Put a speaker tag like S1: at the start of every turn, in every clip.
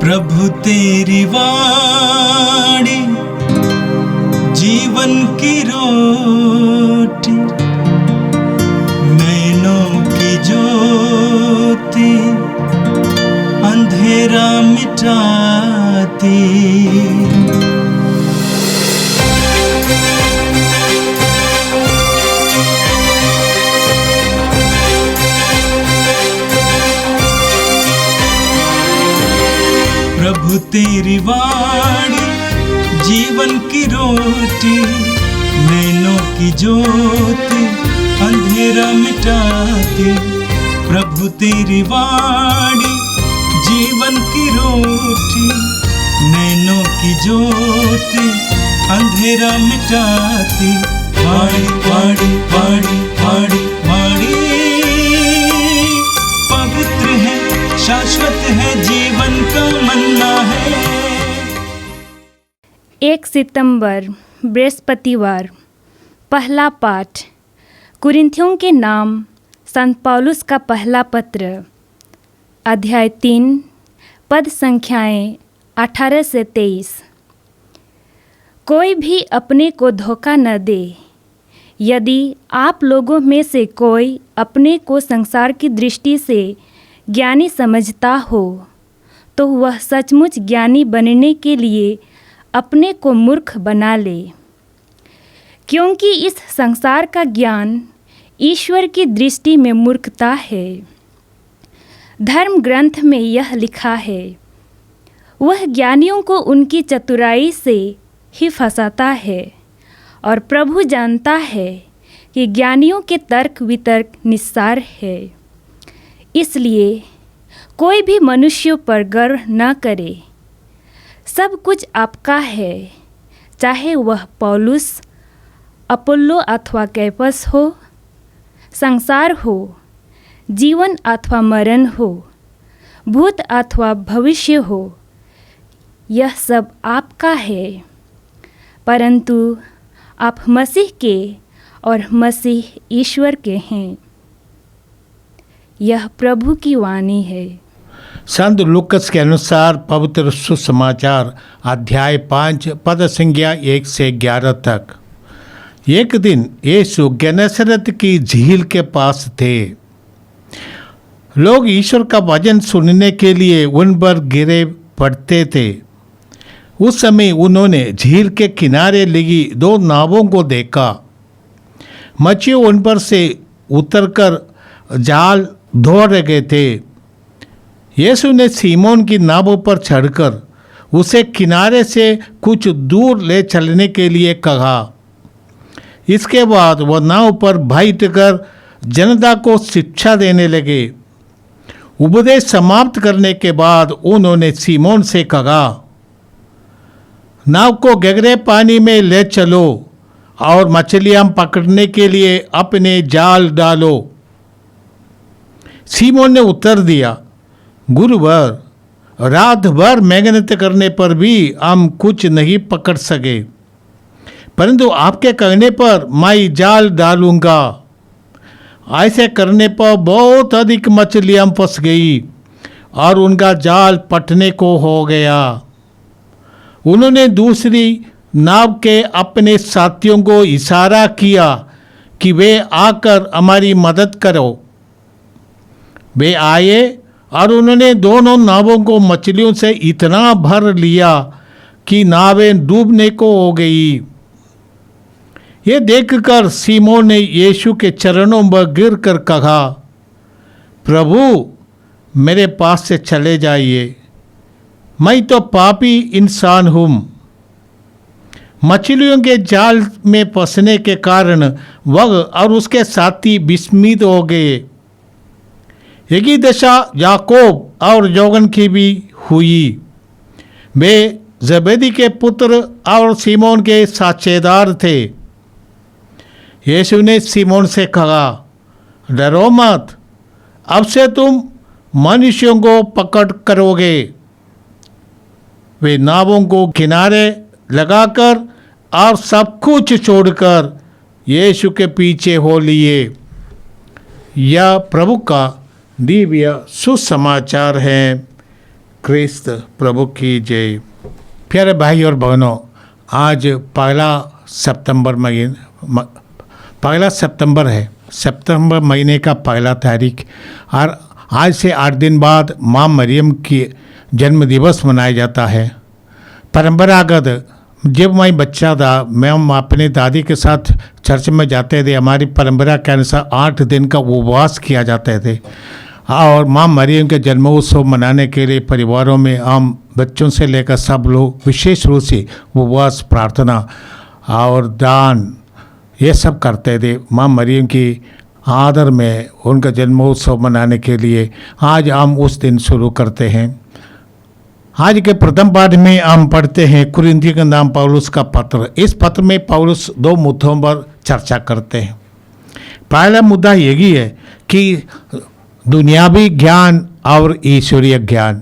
S1: प्रभु तेरी वाणी जीवन की रोटी, नैनों की ज्योति अंधेरा मिटाती। प्रभु तेरी वाणी जीवन की रोटी, नैनों की ज्योति अंधेरा मिटाती। प्रभु तेरी वाणी जीवन की रोटी, नैनों की ज्योति अंधेरा मिटाती। वाणी वाणी वाणी वाणी वाणी पवित्र है, शाश्वत है, जीवन का मन्ना है।
S2: 1 सितंबर बृहस्पतिवार। पहला पाठ कुरिन्थियों के नाम संत पौलुस का पहला पत्र, अध्याय 3, पद संख्याएं 18 से 23। कोई भी अपने को धोखा न दे। यदि आप लोगों में से कोई अपने को संसार की दृष्टि से ज्ञानी समझता हो, तो वह सचमुच ज्ञानी बनने के लिए अपने को मूर्ख बना ले, क्योंकि इस संसार का ज्ञान ईश्वर की दृष्टि में मूर्खता है। धर्म ग्रंथ में यह लिखा है, वह ज्ञानियों को उनकी चतुराई से ही फंसाता है, और प्रभु जानता है कि ज्ञानियों के तर्क वितर्क निस्सार है। इसलिए कोई भी मनुष्यों पर गर्व न करे। सब कुछ आपका है, चाहे वह पौलुस, अपोल्लो अथवा कैफस हो, संसार हो, जीवन अथवा मरण हो, भूत अथवा भविष्य हो, यह सब आपका है। परंतु आप मसीह के और मसीह ईश्वर के हैं। यह प्रभु की वाणी है।
S3: संत लूकस के अनुसार पवित्र सुसमाचार अध्याय 5 पद संख्या 1 से 11 तक। एक दिन यीशु गेनेसरेत की झील के पास थे। लोग ईश्वर का वचन सुनने के लिए उन पर गिरे पड़ते थे। उस समय उन्होंने झील के किनारे लगी 2 नावों को देखा। मछुए उन पर से उतरकर जाल धो रहे थे। यीशु ने सीमोन की नाव पर चढ़कर उसे किनारे से कुछ दूर ले चलने के लिए कहा। इसके बाद वह नाव पर बैठकर जनता को शिक्षा देने लगे। उपदेश समाप्त करने के बाद उन्होंने सीमोन से कहा, नाव को गहरे पानी में ले चलो और मछलियां पकड़ने के लिए अपने जाल डालो। सीमोन ने उत्तर दिया, गुरुवर, रात भर मेहनत करने पर भी हम कुछ नहीं पकड़ सके, परंतु आपके कहने पर मैं जाल डालूंगा। ऐसे करने पर बहुत अधिक मछलियां फंस गई और उनका जाल पटने को हो गया। उन्होंने दूसरी नाव के अपने साथियों को इशारा किया कि वे आकर हमारी मदद करो। वे आए और उन्होंने दोनों नावों को मछलियों से इतना भर लिया कि नावें डूबने को हो गई। ये देखकर सीमोन ने यीशु के चरणों पर गिरकर कहा, प्रभु, मेरे पास से चले जाइए, मैं तो पापी इंसान हूँ। मछलियों के जाल में फंसने के कारण वह और उसके साथी विस्मित हो गए। यही दशा याकूब और योहन्ना की भी हुई। वे जबेदी के पुत्र और सीमोन के साझेदार थे। यीशु ने सीमोन से कहा, डरो मत, अब से तुम मनुष्यों को पकड़ करोगे। वे नावों को किनारे लगाकर और सब कुछ छोड़कर यीशु के पीछे हो लिए। यह प्रभु का दिव्य सुसमाचार है। क्रिस्त प्रभु की जय। प्यारे भाई और बहनों, आज पहला सितंबर है, सितंबर महीने का पहला तारीख, और आज से 8 दिन बाद माँ मरियम की जन्म दिवस मनाया जाता है। परंपरागत जब मैं बच्चा था, मैं अपने दादी के साथ चर्च में जाते थे। हमारी परंपरा के अनुसार 8 दिन का उपवास किया जाते थे, और माँ मरियम के जन्मोत्सव मनाने के लिए परिवारों में हम बच्चों से लेकर सब लोग विशेष रूप से उपवास, प्रार्थना और दान ये सब करते थे। माँ मरियम की आदर में उनका जन्मोत्सव मनाने के लिए आज हम उस दिन शुरू करते हैं। आज के प्रथम पाठ में हम पढ़ते हैं कुरिन्थियों के नाम पौलुस का पत्र। इस पत्र में पौलुस 2 मुद्दों पर चर्चा करते हैं। पहला मुद्दा यही है कि दुनियावी ज्ञान और ईश्वरीय ज्ञान।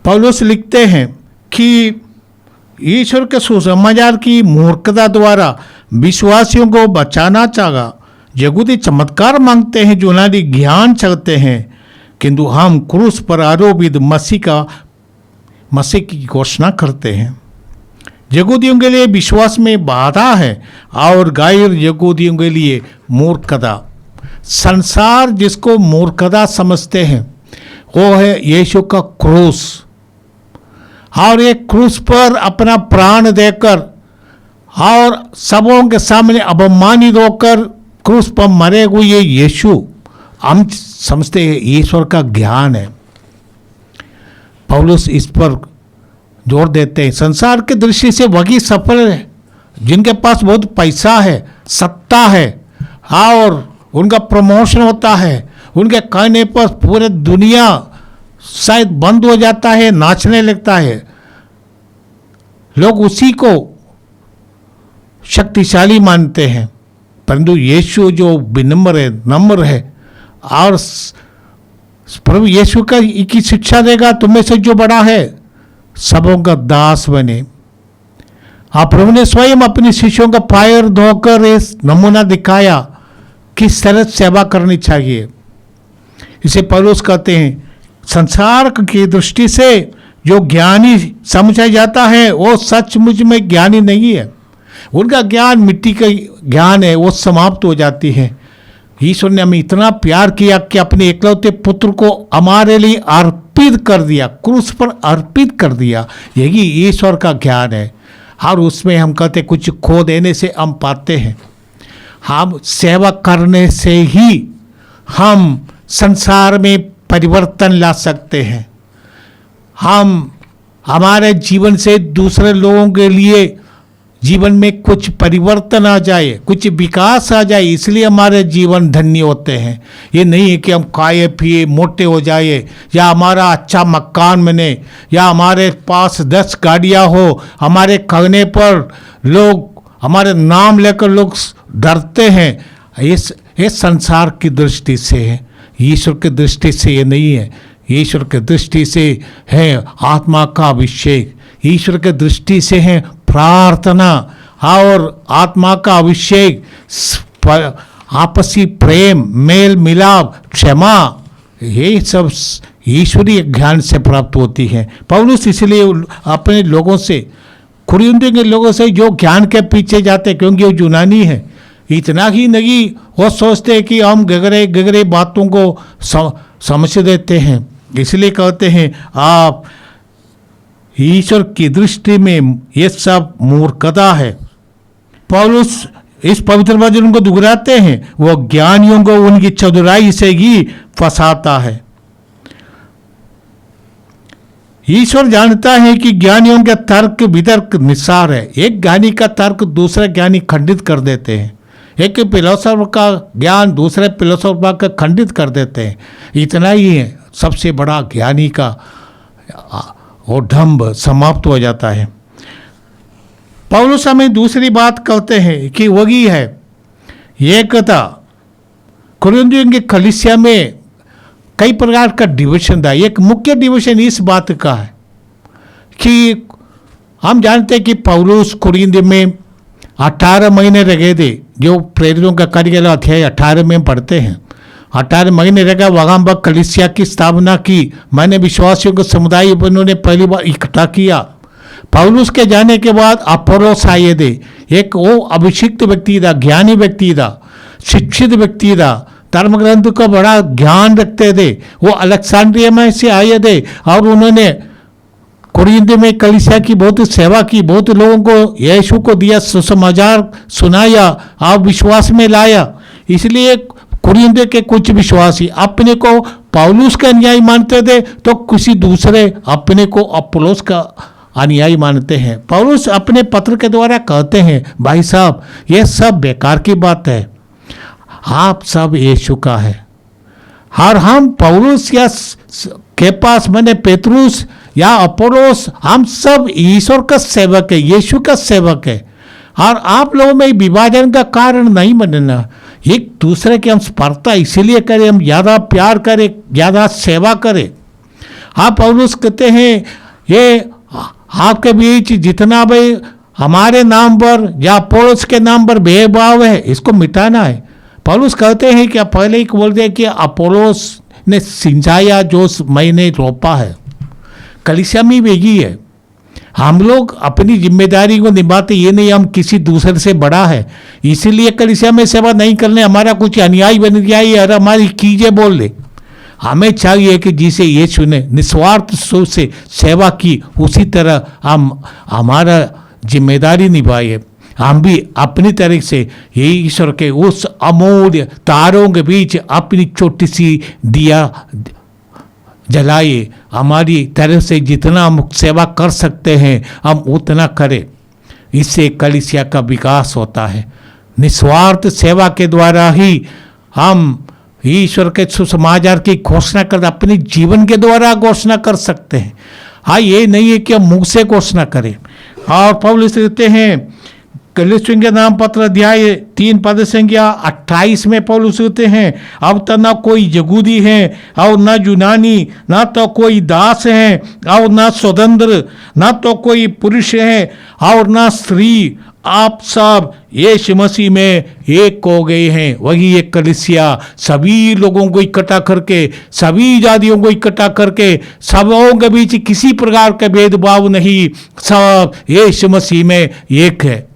S3: पौलुस लिखते हैं कि ईश्वर के सुसमाचार की मूर्खता द्वारा विश्वासियों को बचाना चाहा। यहूदी चमत्कार मांगते हैं, यूनानी ज्ञान चाहते हैं, किंतु हम क्रूस पर आरोपित मसीह की घोषणा करते हैं। यहूदियों के लिए विश्वास में बाधा है और गैर यहूदियों के लिए मूर्खता। संसार जिसको मूर्खता समझते हैं वो है यीशु का क्रूस, और ये क्रूस पर अपना प्राण देकर और सबों के सामने अपमानित होकर क्रूस पर मरे हुए यीशु हम समझते हैं ईश्वर का ज्ञान है। पौलुस इस पर जोर देते हैं। संसार की दृष्टि से वही सफल है जिनके पास बहुत पैसा है, सत्ता है, और उनका प्रमोशन होता है। उनके कहने पर पूरे दुनिया शायद बंद हो जाता है, नाचने लगता है। लोग उसी को शक्तिशाली मानते हैं, परंतु यीशु जो विनम्र है, नम्र है, और प्रभु यीशु का की शिक्षा देगा, तुम्हें से जो बड़ा है सबों का दास बने। प्रभु ने स्वयं अपने शिष्यों का पैर धोकर इस नमूना दिखाया किस तरह सेवा करनी चाहिए। इसे पौलुस कहते हैं संसार की दृष्टि से जो ज्ञानी समझा जाता है वो सचमुच में ज्ञानी नहीं है। उनका ज्ञान मिट्टी का ज्ञान है, वो समाप्त हो जाती है। ईश्वर ने हमें इतना प्यार किया कि अपने एकलौते पुत्र को हमारे लिए अर्पित कर दिया, क्रूस पर अर्पित कर दिया। यही ईश्वर का ज्ञान है, और उसमें हम कहते कुछ खो देने से हम पाते हैं। हम सेवा करने से ही हम संसार में परिवर्तन ला सकते हैं। हम हमारे जीवन से दूसरे लोगों के लिए जीवन में कुछ परिवर्तन आ जाए, कुछ विकास आ जाए, इसलिए हमारे जीवन धन्य होते हैं। ये नहीं है कि हम खाए पिए मोटे हो जाए, या हमारा अच्छा मकान बने, या हमारे पास 10 गाड़ियाँ हो। हमारे कहने पर लोग हमारे नाम लेकर लोग डरते हैं। ये संसार की दृष्टि से है, ईश्वर की दृष्टि से ये नहीं है। ईश्वर की दृष्टि से है आत्मा का अभिषेक, ईश्वर के दृष्टि से है प्रार्थना और आत्मा का अभिषेक, आपसी प्रेम, मेल मिलाप, क्षमा, ये सब ईश्वरीय ज्ञान से प्राप्त होती है। पौलुस इसलिए अपने लोगों से, कुरिन्थियों के लोगों से जो ज्ञान के पीछे जाते, क्योंकि वो यूनानी है, इतना ही नहीं वो सोचते कि हम गगरे बातों को समझ देते हैं। इसलिए कहते हैं आप ईश्वर की दृष्टि में ये सब मूर्खता है। पौलुस इस पवित्र वचन को दुहराते हैं, वो ज्ञानियों को उनकी चतुराई से ही फंसाता है। ईश्वर जानता है कि ज्ञानियों के तर्क वितर्क निसार है। एक ज्ञानी का तर्क दूसरे ज्ञानी खंडित कर देते हैं, एक फिलोसोफर का ज्ञान दूसरे फिलोसोफर का खंडित कर देते हैं। इतना ही है, सबसे बड़ा ज्ञानी का वो ढंब समाप्त हो जाता है। पौलुस हमें दूसरी बात कहते हैं कि वही है एकता। कुरिन्थियों की कलीसिया में कई प्रकार का डिवीजन था। एक मुख्य डिवीजन इस बात का है कि हम जानते हैं कि पौलुस कुरिन्थ में 18 महीने रहे थे, जो प्रेरितों का कार्य अध्याय 18 में पढ़ते हैं। 18 महीने रहेगा, वहाँ पर कलीसिया की स्थापना की। मैंने विश्वासियों के समुदाय उन्होंने पहली बार इकट्ठा किया। पौलुस के जाने के बाद अपोलोस आए थे। एक वो अभिषिक्त व्यक्ति था, ज्ञानी व्यक्ति था, शिक्षित व्यक्ति था, धर्म ग्रंथ का बड़ा ज्ञान रखते थे। वो अलेक्जेंड्रिया में से आए थे और उन्होंने कुरिन्थ में कलीसिया की बहुत सेवा की, बहुत लोगों को यीशु को दिया, सुसमाचार सुनाया और विश्वास में लाया। इसलिए कुरिन्थ के कुछ विश्वासी अपने को पौलुस का अनुयायी मानते थे, तो किसी दूसरे अपने को अपोलोस का अनुयायी मानते हैं। पौलुस अपने पत्र के द्वारा कहते हैं, भाई साहब ये सब बेकार की बात है, आप सब यीशु का है। और हम पौलुस या के पास मैंने पेतरुस या अपोलोस, हम सब ईश्वर का सेवक है, यीशु का सेवक है। और आप लोगों में विभाजन का कारण नहीं बनना, एक दूसरे की हम स्पर्धा इसीलिए करें, हम ज़्यादा प्यार करें, ज़्यादा सेवा करें। आप पौलुस कहते हैं ये आपके बीच जितना भी हमारे नाम पर या अपोलोस के नाम पर भेदभाव है, इसको मिटाना है। पौलुस कहते हैं कि पहले ही बोल दिया कि अपोलोस ने सिंचाया जो मैंने रोपा है। कलीसिया में वही है, हम लोग अपनी जिम्मेदारी को निभाते, ये नहीं हम किसी दूसरे से बड़ा है इसीलिए कलीसिया में सेवा नहीं करने हमारा कुछ अनुयायी बन गया और हमारी कीजें बोल ले। हमें चाहिए कि जिसे यीशु ने निस्वार्थ रूप से सेवा की, उसी तरह हम हमारा जिम्मेदारी निभाए। हम भी अपनी तरह से ये ईश्वर के उस अमूल्य तारों के बीच अपनी छोटी सी दिया जलाइए। हमारी तरफ से जितना हम सेवा कर सकते हैं हम उतना करें, इससे कलीसिया का विकास होता है। निस्वार्थ सेवा के द्वारा ही हम ईश्वर के सुसमाचार की घोषणा कर अपने जीवन के द्वारा घोषणा कर सकते हैं। हाँ, ये नहीं है कि हम मुंह से घोषणा करें। और पौलुस कहते हैं कलीसियों के नाम पत्र अध्याय 3 पद संख्या 28 में पौलुस कहते हैं, अब तो ना कोई यहूदी है और ना यूनानी, ना तो कोई दास है और ना स्वतंत्र, ना तो कोई पुरुष है और ना स्त्री, आप सब यीशु मसीह में एक हो गए हैं। वही एक कलीसिया सभी लोगों को इकट्ठा करके, सभी जातियों को इकट्ठा करके, सबों के बीच किसी प्रकार का भेदभाव नहीं, सब यीशु मसीह में एक है।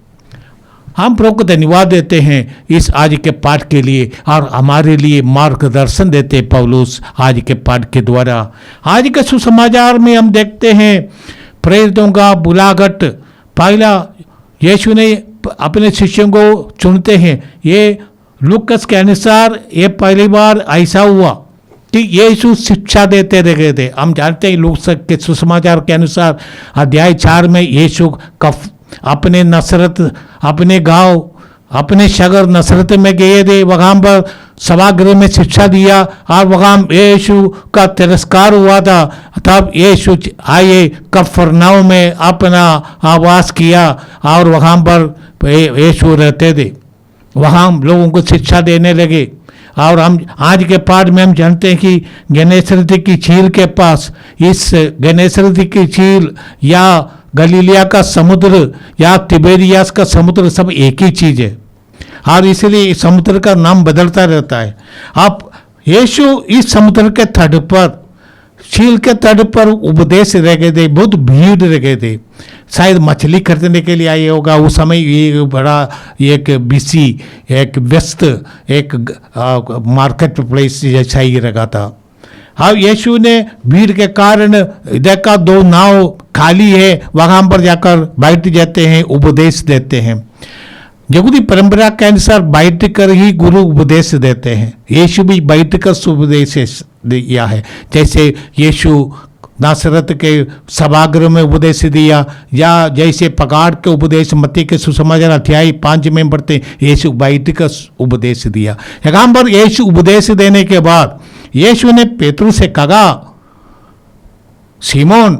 S3: हम प्रभु को धन्यवाद देते हैं इस आज के पाठ के लिए और हमारे लिए मार्गदर्शन देते पौलुस आज के पाठ के द्वारा। आज के सुसमाचार में हम देखते हैं प्रेरितों का बुलाहट। पहला यीशु ने अपने शिष्यों को चुनते हैं। ये लूकस के अनुसार ये पहली बार ऐसा हुआ कि यीशु शिक्षा देते रहे थे। हम जानते हैं लूकस के सुसमाचार के अनुसार अध्याय 4 में यीशु का अपने नसरत, अपने गांव, अपने शहर नसरत में गए थे। वहाँ पर सभागृह में शिक्षा दिया और वहाँ यीशु का तिरस्कार हुआ था। तब यीशु आए कफरनहूम में अपना आवास किया और वहाँ पर यीशु रहते थे। वहाँ लोगों को शिक्षा देने लगे। और हम आज के पाठ में हम जानते हैं कि गन्नेसरत की झील के पास, इस गन्नेसरत की झील या गलीलिया का समुद्र या तिबेरियास का समुद्र सब एक ही चीज़ है और इसलिए समुद्र का नाम बदलता रहता है। अब यीशु इस समुद्र के तट पर, झील के तट पर उपदेश रह गए थे। बहुत भीड़ रह गए थे, शायद मछली खरीदने के लिए आए होगा। उस समय ये बड़ा एक बिजी, एक व्यस्त, एक मार्केट प्लेस जैसा ही रखा था। हाँ, यीशु ने भीड़ के कारण देखा 2 नाव खाली है, वहाँ पर जाकर बैठ जाते हैं, उपदेश देते हैं। यहूदी परंपरा के अनुसार बैठ कर ही गुरु उपदेश देते हैं। यीशु भी बैठ कर उपदेश दिया है। जैसे यीशु नासरत के सभागृह में उपदेश दिया, या जैसे पगार के उपदेश मत्ती के सुसमाचार अध्याय 5 में पढ़ते यीशु बैठ कर उपदेश दिया। यहाँ पर यीशु उपदेश देने के बाद यीशु ने पेतरुस से कहा, सीमोन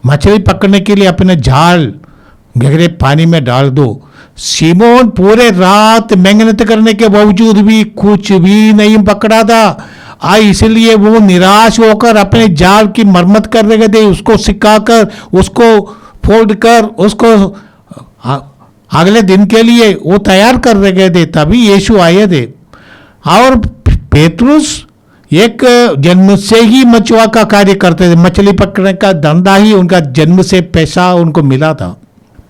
S3: मछली पकड़ने के लिए अपने जाल गहरे पानी में डाल दो। सीमोन पूरे रात मेहनत करने के बावजूद भी कुछ भी नहीं पकड़ा था। इसलिए वो निराश होकर अपने जाल की मरम्मत कर रहे थे, उसको सिखाकर, उसको फोल्ड कर, उसको अगले दिन के लिए वो तैयार कर रहे थे। तभी यीशु आए थे और पेतरुस एक जन्म से ही मछुआ का कार्य करते थे, मछली पकड़ने का धंधा ही उनका जन्म से पैसा उनको मिला था।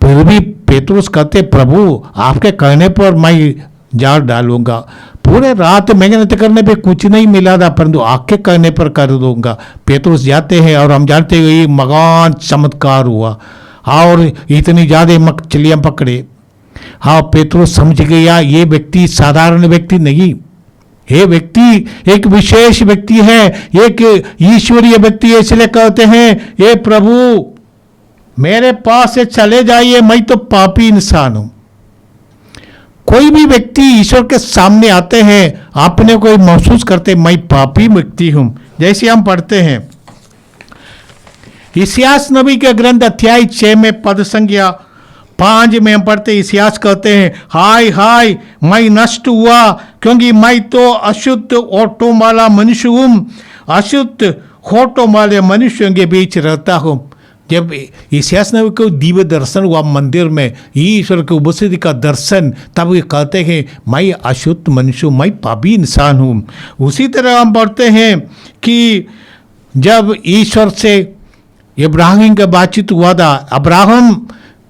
S3: फिर भी पेतरुस कहते, प्रभु आपके कहने पर मैं जाल डालूंगा। पूरे रात मेहनत करने पे कुछ नहीं मिला था, परंतु आपके कहने पर कर दूंगा। पेतरुस जाते हैं और हम जानते हैं ये महान चमत्कार हुआ और इतनी ज़्यादा मछलियाँ पकड़े। हाँ, पेतरुस समझ गया ये व्यक्ति साधारण व्यक्ति नहीं, ये व्यक्ति एक विशेष व्यक्ति है, एक ईश्वरीय व्यक्ति है। इसलिए कहते हैं, ये प्रभु मेरे पास से चले जाइए, मैं तो पापी इंसान हूं। कोई भी व्यक्ति ईश्वर के सामने आते हैं, अपने को महसूस करते मैं पापी व्यक्ति हूं। जैसे हम पढ़ते हैं इसियास नबी के ग्रंथ अध्याय 6 में पद संख्या 5 में हम पढ़ते, इसियास कहते हैं, हाय हाय मैं नष्ट हुआ, क्योंकि मैं तो अशुद्ध होठों वाला मनुष्य हूँ, अशुद्ध होठों वाले मनुष्यों के बीच रहता हूँ। जब इसियास नबी को दिव्य दर्शन हुआ मंदिर में, ईश्वर के उपस्थिति का दर्शन, तब ये कहते हैं मैं अशुद्ध मनुष्य हूँ, मैं पापी इंसान हूँ। उसी तरह हम पढ़ते हैं कि जब ईश्वर से इब्राहिम का बातचीत हुआ था, अब्राहम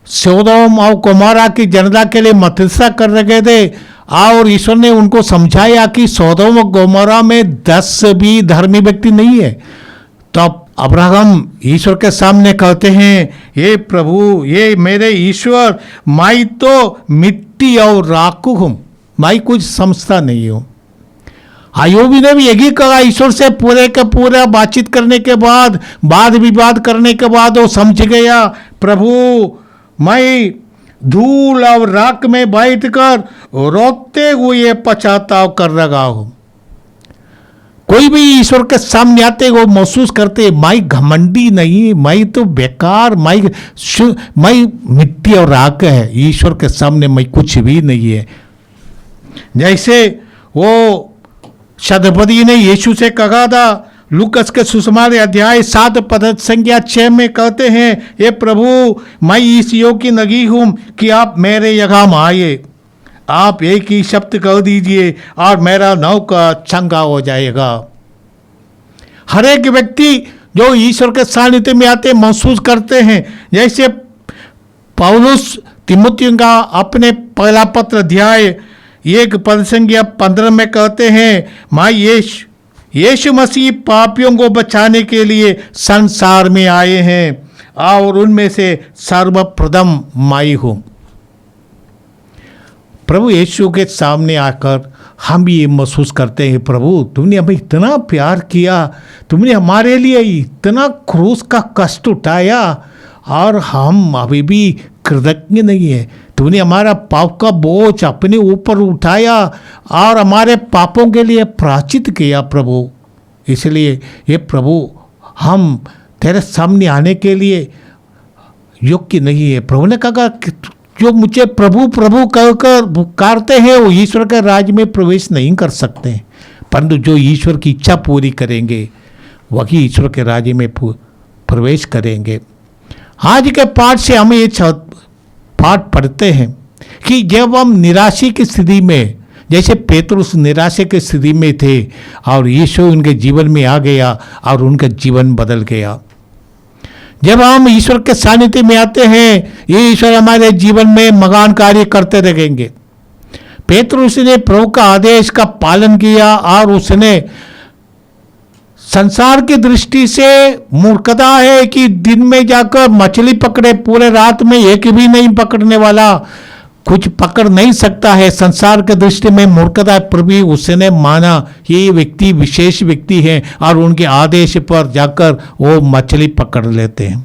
S3: सोदोम और गोमोरा की जनता के लिए मध्यस्थता कर रहे थे और ईश्वर ने उनको समझाया कि सोदोम और गोमोरा में 10 भी धर्मी व्यक्ति नहीं है। तब अब्राहम ईश्वर के सामने कहते हैं, ये प्रभु, ये मेरे ईश्वर, मैं तो मिट्टी और राख हूँ, मैं कुछ समझता नहीं हूँ। अय्यूबी ने भी यही कहा ईश्वर से पूरे का पूरा बातचीत करने के बाद, वाद विवाद करने के बाद वो समझ गया, प्रभु मैं धूल और राख में बैठकर रोते हुए पछतावा कर रहा हूँ। कोई भी ईश्वर के सामने आते वो महसूस करते मैं घमंडी नहीं, मैं तो बेकार, मैं मिट्टी और राख है, ईश्वर के सामने मैं कुछ भी नहीं है। जैसे वो सदपति ने यीशु से कहा था, लूकस के सुसमाचार अध्याय 7 पद संख्या 6 में कहते हैं, ये प्रभु मैं इस योग्य नहीं हूँ कि आप मेरे यहाँ आइए, आप एक ही शब्द कह दीजिए और मेरा नौका चंगा हो जाएगा। हर एक व्यक्ति जो ईश्वर के सानिध्य में आते महसूस करते हैं। जैसे पौलुस तिमुथियों का अपने पहला पत्र अध्याय 1 पद संख्या 15 में कहते हैं, मैं यीशु मसीह पापियों को बचाने के लिए संसार में आए हैं और उनमें से सर्वप्रथम मैं हूँ। प्रभु यीशु के सामने आकर हम भी ये महसूस करते हैं, प्रभु तुमने हमें इतना प्यार किया, तुमने हमारे लिए इतना क्रूस का कष्ट उठाया और हम अभी भी कृतज्ञ नहीं है। तुमने हमारा पाप का बोझ अपने ऊपर उठाया और हमारे पापों के लिए प्रायश्चित किया प्रभु। इसलिए ये प्रभु हम तेरे सामने आने के लिए योग्य नहीं है। प्रभु ने कहा कि जो मुझे प्रभु प्रभु कहकर पुकारते हैं वो ईश्वर के राज्य में प्रवेश नहीं कर सकते, परंतु जो ईश्वर की इच्छा पूरी करेंगे वही ईश्वर के राज्य में प्रवेश करेंगे। आज के पाठ से हम ये पाठ पढ़ते हैं कि जब हम निराशा की स्थिति में, जैसे पेतरुस निराशा की स्थिति में थे और यीशु उनके जीवन में आ गया और उनका जीवन बदल गया। जब हम ईश्वर के सानिध्य में आते हैं, ये ईश्वर हमारे जीवन में महान कार्य करते रहेंगे। पेतरुस ने प्रभु का आदेश का पालन किया और उसने संसार की दृष्टि से मूर्खता है कि दिन में जाकर मछली पकड़े, पूरे रात में एक भी नहीं पकड़ने वाला, कुछ पकड़ नहीं सकता है, संसार के दृष्टि में मूर्खता है, पर भी उसने माना ये व्यक्ति विशेष व्यक्ति है और उनके आदेश पर जाकर वो मछली पकड़ लेते हैं।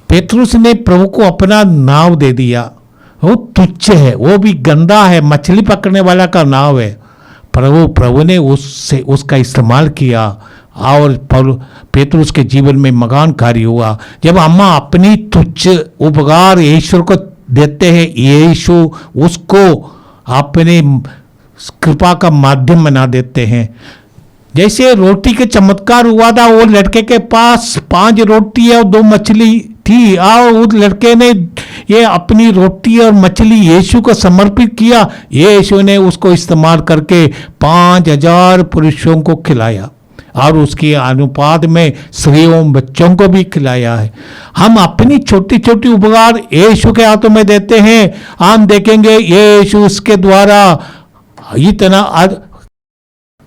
S3: पेतरुस ने प्रभु को अपना नाव दे दिया, वो तुच्छ है, वो भी गंदा है, मछली पकड़ने वाला का नाव है। प्रभु ने उसका इस्तेमाल किया और पेतरुस के जीवन में महान कार्य हुआ। जब हम अपनी तुच्छ उपकार ईश्वर को देते हैं, यीशु उसको अपने कृपा का माध्यम बना देते हैं। जैसे रोटी के चमत्कार हुआ था, वो लड़के के पास 5 रोटी और 2 मछली थी और उस लड़के ने ये अपनी रोटी और मछली यीशु को समर्पित किया। यीशु ने उसको इस्तेमाल करके 5,000 पुरुषों को खिलाया और उसके अनुपात में स्त्रियों बच्चों को भी खिलाया है। हम अपनी छोटी छोटी उपकार यीशु के हाथों में देते हैं। हम देखेंगे यीशु उसके द्वारा इतना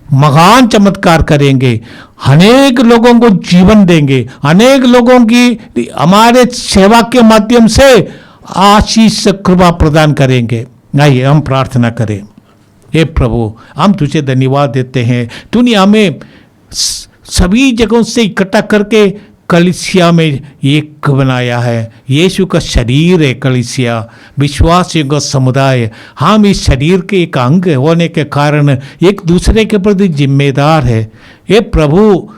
S3: महान चमत्कार करेंगे, अनेक लोगों को जीवन देंगे, अनेक लोगों की हमारे सेवा के माध्यम से आशीष कृपा प्रदान करेंगे। आइए हम प्रार्थना करें। हे प्रभु, हम तुझे धन्यवाद देते हैं, तूने हमें सभी जगहों से इकट्ठा करके कलीसिया में एक बनाया है। यीशु का शरीर है कलीसिया, विश्वासियों का समुदाय। हम इस शरीर के एक अंग होने के कारण एक दूसरे के प्रति जिम्मेदार है। ये प्रभु,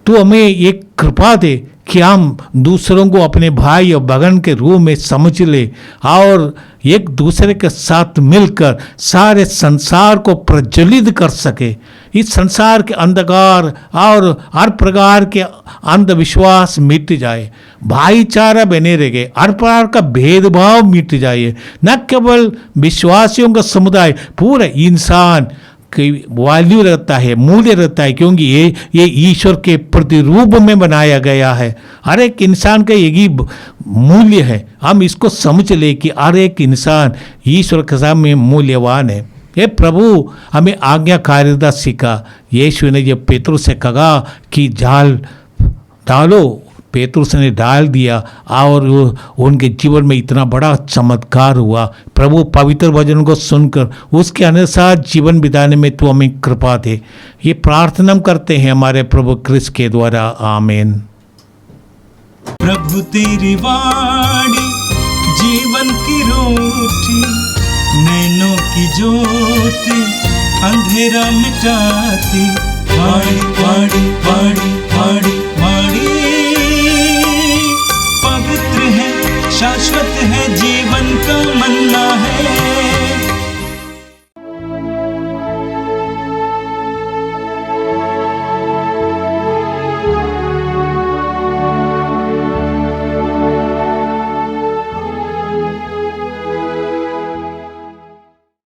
S3: तू हमें एक कृपा दे कि हम दूसरों को अपने भाई और बहन के रूप में समझ ले और एक दूसरे के साथ मिलकर सारे संसार को प्रज्वलित कर सके। इस संसार के अंधकार और हर प्रकार के अंधविश्वास मिट जाए, भाईचारा बने रहे, हर प्रकार का भेदभाव मिट जाए। न केवल विश्वासियों का समुदाय, पूरा इंसान की वैल्यू रहता है, मूल्य रहता है, क्योंकि ये ईश्वर के प्रतिरूप में बनाया गया है। हर एक इंसान का यही मूल्य है। हम इसको समझ ले कि हर एक इंसान ईश्वर के सामने मूल्यवान है। हे प्रभु, हमें आज्ञाकारिता सिखा। यीशु ने जब पेतरुस से कहा कि जाल डालो, पेतरुस ने डाल दिया और उनके जीवन में इतना बड़ा चमत्कार हुआ। प्रभु, पवित्र वचन को सुनकर उसके अनुसार जीवन बिताने में तू हमें कृपा दे। ये प्रार्थना करते हैं हमारे प्रभु क्रिस्त के द्वारा, आमीन।
S1: प्रभु तेरी वाणी जीवन की रोटी, नैनों की ज्योति अंधेरा मिटाती। वाणी वाणी वाणी वाणी वाणी, पवित्र है, शाश्वत है जीवन